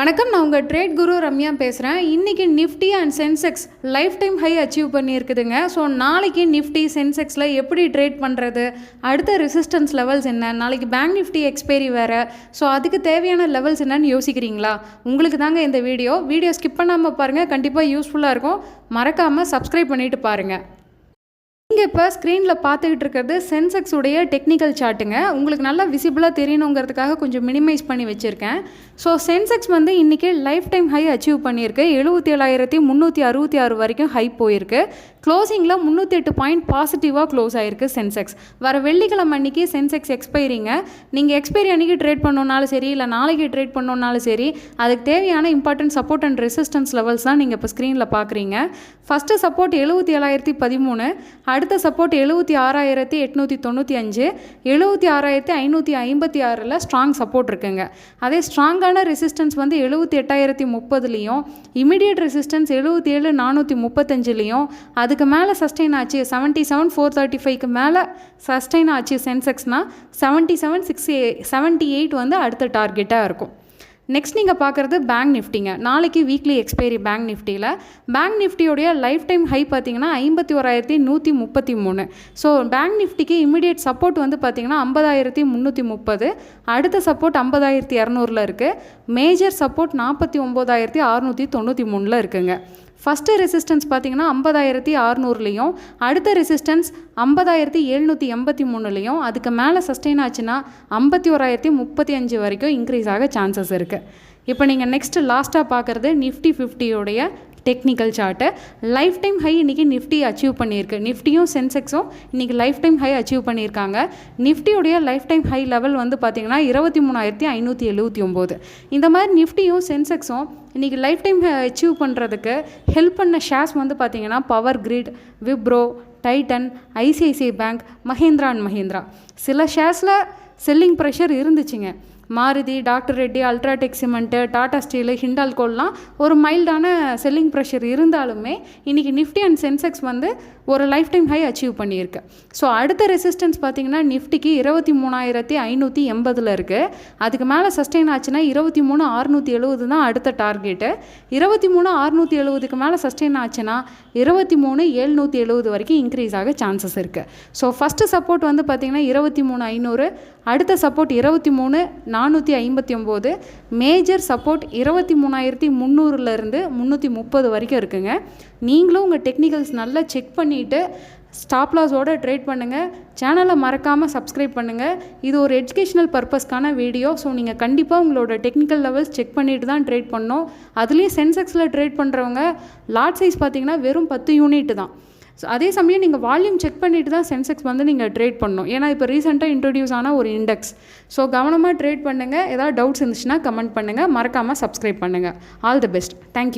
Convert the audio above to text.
வணக்கம், நான் உங்கள் ட்ரேட் குரு ரம்யா பேசுகிறேன். இன்றைக்கி Nifty and Sensex lifetime high achieve பண்ணியிருக்குதுங்க. ஸோ நாளைக்கு நிஃப்டி சென்செக்ஸில் எப்படி ட்ரேட் பண்ணுறது, அடுத்த ரெசிஸ்டன்ஸ் லெவல்ஸ் என்ன, நாளைக்கு பேங்க் நிஃப்டி எக்ஸ்பைரி வேறு, ஸோ அதுக்கு தேவையான லெவல்ஸ் என்னன்னு யோசிக்கிறீங்களா? உங்களுக்கு தாங்க இந்த வீடியோ ஸ்கிப் பண்ணாமல் பாருங்கள், கண்டிப்பாக யூஸ்ஃபுல்லாக இருக்கும். மறக்காமல் சப்ஸ்கிரைப் பண்ணிவிட்டு பாருங்கள். நீங்கள் இப்போ ஸ்க்ரீனில் பார்த்துக்கிட்டு இருக்கிறது சென்செக்ஸ் உடைய டெக்னிக்கல் சார்ட்டுங்க. உங்களுக்கு நல்லா விசிபிளாக தெரியணுங்கிறதுக்காக கொஞ்சம் மினிமைஸ் பண்ணி வச்சுருக்கேன். ஸோ சென்செக்ஸ் இன்றைக்கி லைஃப் டைம் ஹை அச்சீவ் பண்ணியிருக்கு. 77,366 வரைக்கும் ஹை போயிருக்கு. க்ளோசிங்கில் 308 பாயிண்ட் பாசிட்டிவாக க்ளோஸ் ஆகிருக்கு சென்செக்ஸ். வர வெள்ளிக்கிழமை அன்றைக்கி சென்செக்ஸ் எக்ஸ்பைரிங்க. நீங்கள் எக்ஸ்பைரி அன்றைக்கி ட்ரேட் பண்ணணுன்னாலும் சரி, இல்லை நாளைக்கு ட்ரேட் பண்ணணுன்னாலும் சரி, அதுக்கு தேவையான important support and resistance levels தான் நீங்கள் இப்போ ஸ்க்ரீனில் பார்க்குறீங்க. ஃபஸ்ட்டு சப்போர்ட் 77,013, அடுத்த சப்போர்ட் 76,895, 76,556 ஸ்ட்ராங் சப்போர்ட் இருக்குங்க. அதே ஸ்ட்ராங்கான ரெசிஸ்டன்ஸ் 78,030லையும், இமிடியட் ரெசிஸ்டன்ஸ் 77,435லையும், அதுக்கு மேலே சஸ்டெயின் ஆச்சு 77,435க்கு மேலே சஸ்டெயின் ஆச்சு சென்செக்ஸ்னால் 77,678 அடுத்த டார்கெட்டாக இருக்கும். நெக்ஸ்ட் நீங்கள் பார்க்குறது பேங்க் நிஃப்டிங்க. நாளைக்கு வீக்லி எக்ஸ்பைரி பேங்க் நிஃப்டியில். பேங்க் நிஃப்டியோடைய லைஃப் டைம் ஹை பார்த்தீங்கன்னா 51,133. ஸோ பேங்க் நிஃப்டிக்கு இமிடியேட் சப்போர்ட் பார்த்தீங்கன்னா 50,330, அடுத்த சப்போர்ட் 50,200 இருக்குது. மேஜர் சப்போர்ட் 49,693 இருக்குங்க. ஃபஸ்ட்டு ரெசிஸ்டன்ஸ் பார்த்தீங்கன்னா 50,600லையும், அடுத்த ரெசிஸ்டன்ஸ் 50,783லையும், அதுக்கு மேலே சஸ்டெயின் ஆச்சுன்னா 51,035 வரைக்கும் இன்க்ரீஸ் ஆக சான்சஸ் இருக்குது. இப்போ நீங்கள் நெக்ஸ்ட்டு லாஸ்ட்டாக பார்க்குறது நிஃப்டி 50யோடைய technical chart. Lifetime high இன்றைக்கி நிஃப்டி அச்சீவ் பண்ணியிருக்கு. நிஃப்டியும் சென்செக்ஸும் இன்றைக்கி லைஃப் டைம் ஹை அச்சீவ் பண்ணியிருக்காங்க. நிஃப்டியோடைய லைஃப் டைம் ஹை லெவல் பார்த்தீங்கன்னா 23,579. இந்த மாதிரி நிஃப்டியும் சென்செக்ஸும் இன்றைக்கி லைஃப் டைம் அச்சீவ் பண்ணுறதுக்கு ஹெல்ப் பண்ண ஷேர்ஸ் பார்த்தீங்கன்னா Power Grid, Wipro, Titan, ICICI bank, Mahindra and Mahindra. சில ஷேர்ஸில் செல்லிங் ப்ரெஷர் இருந்துச்சுங்க. Maruti, doctor Reddy, UltraTech cement, Tata steel, ஹிண்டால்கோல்லாம் ஒரு மைல்டான செல்லிங் ப்ரெஷர் இருந்தாலுமே இன்றைக்கி நிஃப்டி அண்ட் சென்செக்ஸ் ஒரு லைஃப் டைம் ஹை அச்சீவ் பண்ணியிருக்கு. ஸோ அடுத்த ரெசிஸ்டன்ஸ் பார்த்திங்கன்னா நிஃப்டிக்கு 23,580 இருக்குது. அதுக்கு மேலே சஸ்டெயின் ஆச்சுன்னா 23,670 தான் அடுத்த டார்கெட்டு. 23,670க்கு மேலே சஸ்டெயின் ஆச்சுன்னா 23,770 வரைக்கும் இன்க்ரீஸ் ஆக சான்சஸ் இருக்குது. ஸோ ஃபஸ்ட்டு சப்போர்ட் பார்த்திங்கன்னா 23,500, அடுத்த சப்போர்ட் 23,459, மேஜர் சப்போர்ட் 23,300லேருந்து 330 வரைக்கும் இருக்குங்க. நீங்களும் உங்கள் டெக்னிக்கல்ஸ் நல்லா செக் பண்ணிவிட்டு ஸ்டாப் லாஸோடு ட்ரேட் பண்ணுங்கள். சேனலை மறக்காமல் சப்ஸ்கிரைப் பண்ணுங்கள். இது ஒரு எஜுகேஷ்னல் பர்பஸ்க்கான வீடியோ. ஸோ நீங்கள் கண்டிப்பாக உங்களோட டெக்னிக்கல் லெவல்ஸ் செக் பண்ணிவிட்டு தான் ட்ரேட் பண்ணணும். அதுலேயும் சென்செக்ஸில் ட்ரேட் பண்ணுறவங்க லாட் சைஸ் பார்த்திங்கன்னா வெறும் 10 யூனிட் தான். ஸோ அதே சமயம் நீங்கள் வால்யூம் செக் பண்ணிவிட்டு தான் சென்செக்ஸ் நீங்கள் ட்ரேட் பண்ணணும். ஏன்னா இப்போ ரீசெண்டாக இன்ட்ரடியூஸ் ஆன ஒரு இண்டெக்ஸ். ஸோ கவனமாக ட்ரேட் பண்ணுங்கள். ஏதாவது டவுட்ஸ் இருந்துச்சுன்னா கமெண்ட் பண்ணுங்கள். மறக்காமல் சப்ஸ்கிரைப் பண்ணுங்கள். All the best. தேங்க்யூ.